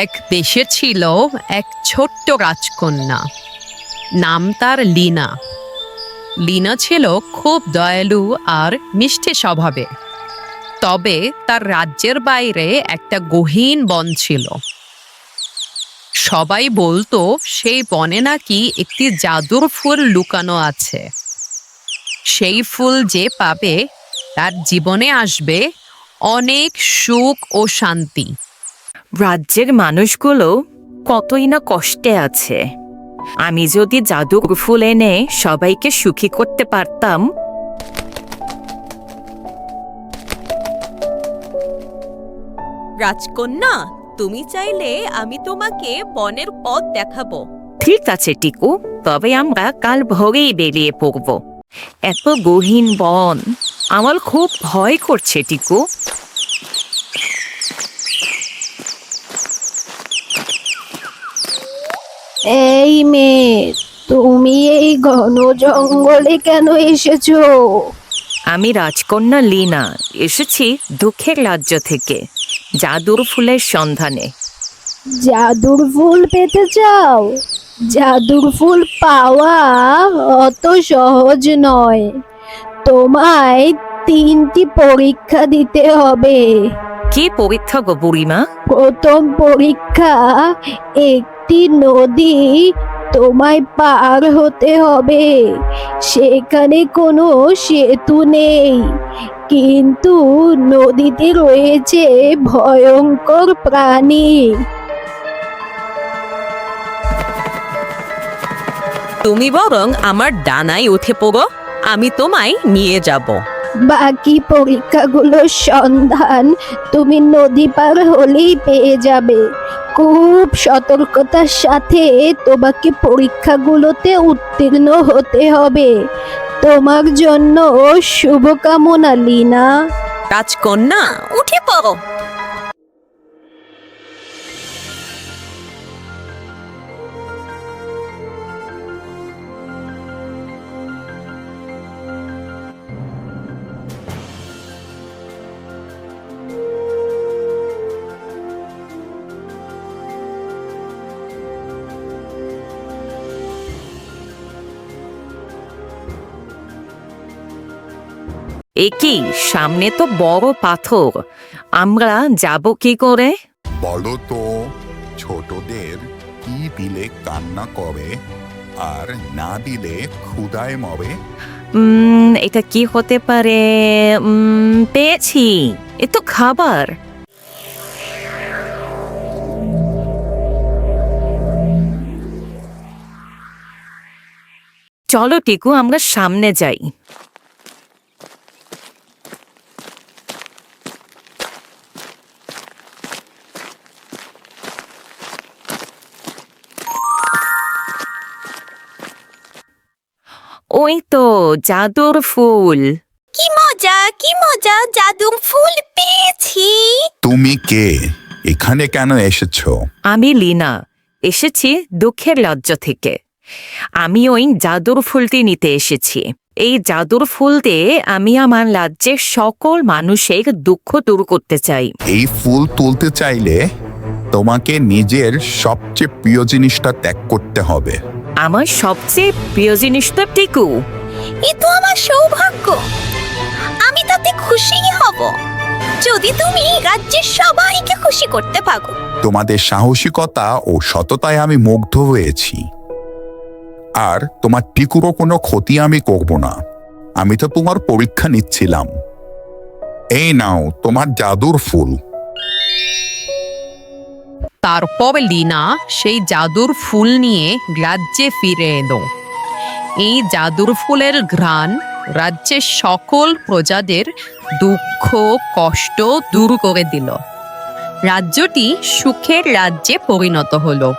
এক দেশে ছিল এক ছোট্ট রাজকন্যা। নাম তার লীনা। লীনা ছিল খুব দয়ালু আর মিষ্টি স্বভাবের। তবে তার রাজ্যের বাইরে একটা গহীন বন ছিল। সবাই বলতো সেই বনে নাকি একটি জাদুর ফুল লুকানো আছে। সেই ফুল যে পাবে তার জীবনে আসবে অনেক সুখ ও শান্তি। রাজ্যের মানুষগুলো কতই না কষ্টে আছে। আমি যদি জাদুর ফুল এনে সবাইকে সুখী করতে পারতাম। রাজকন্যা, তুমি চাইলে আমি তোমাকে বনের পথ দেখাবো। ঠিক আছে টিকু, তবে আমরা কাল ভোরেই বেরিয়ে পড়ব। এত গহীন বন, আমার খুব ভয় করছে টিকু। এই মেয়ে, তুমি এই ঘন জঙ্গলে কেন এসেছো? আমি রাজকন্যা লীনা, এসেছি দুঃখের রাজ্য থেকে জাদুর ফুলের সন্ধানে। জাদুর ফুল পেতে চাও? জাদুর ফুল পাওয়া অত সহজ নয়। তোমায় 3টি পরীক্ষা দিতে হবে। কি পরীক্ষা গো বুড়িমা? প্রথম পরীক্ষা, একটি নদী তোমায় পার হতে হবে। সেখানে কোনো সেতু নেই, কিন্তু নদীতে রয়েছে ভয়ঙ্কর প্রাণী। তুমি বরং আমার ডানায় উঠে পড়ো, আমি তোমায় নিয়ে যাব। বাকি পরীক্ষাগুলোর সন্ধান তুমি নদী পার হলেই পেয়ে যাবে। খুব সতর্কতার সাথে তোমাকে পরীক্ষাগুলোতে উত্তীর্ণ হতে হবে। তোমার জন্য শুভকামনা লীনা। রাজকন্যা, উঠে পড়ো। একি, সামনে তো বড় পাথর, আমরা যাব কি করে? বলো তো, ছোটদের কি দিলে কান্না করে আর না দিলে ক্ষুধায় মরে? এটা কি হতে পারে? পেয়েছি, এ তো খাবার। চলো টিকু, আমরা সামনে যাই। ওই তো জাদুর ফুল। কি মজা, কি মজা, জাদুর ফুল পেয়েছি। তুমি কে? এখানে কেন এসেছো? আমি লীনা, এসেছি দুঃখের রাজ্য থেকে। আমি ওই জাদুর ফুলটি নিতে এসেছি। এই জাদুর ফুল দিয়ে আমি আমার রাজ্যের সকল মানুষের দুঃখ দূর করতে চাই। এই ফুল তুলতে চাইলে তোমাকে নিজের সবচেয়ে প্রিয় জিনিসটা ত্যাগ করতে হবে। আমার সবচেয়ে প্রিয় জিনিস তো টিকু। এ তো আমার সৌভাগ্য। আমি তাতে খুশি হব যদি তুমি রাজ্যের সবাইকে খুশি করতে পারো। তোমাদের সাহসিকতা ও সততায় আমি মুগ্ধ হয়েছি। আর তোমার টিকুরও কোনো ক্ষতি আমি করব না। আমি তো তোমার পরীক্ষা নিচ্ছিলাম। এই নাও তোমার জাদুর ফুল। তারপর লীনা সেই জাদুর ফুল নিয়ে রাজ্যে ফিরে এলো। এই জাদুর ফুলের ঘ্রাণ রাজ্যের সকল প্রজাদের দুঃখ কষ্ট দূর করে দিল। রাজ্যটি সুখের রাজ্যে পরিণত হলো।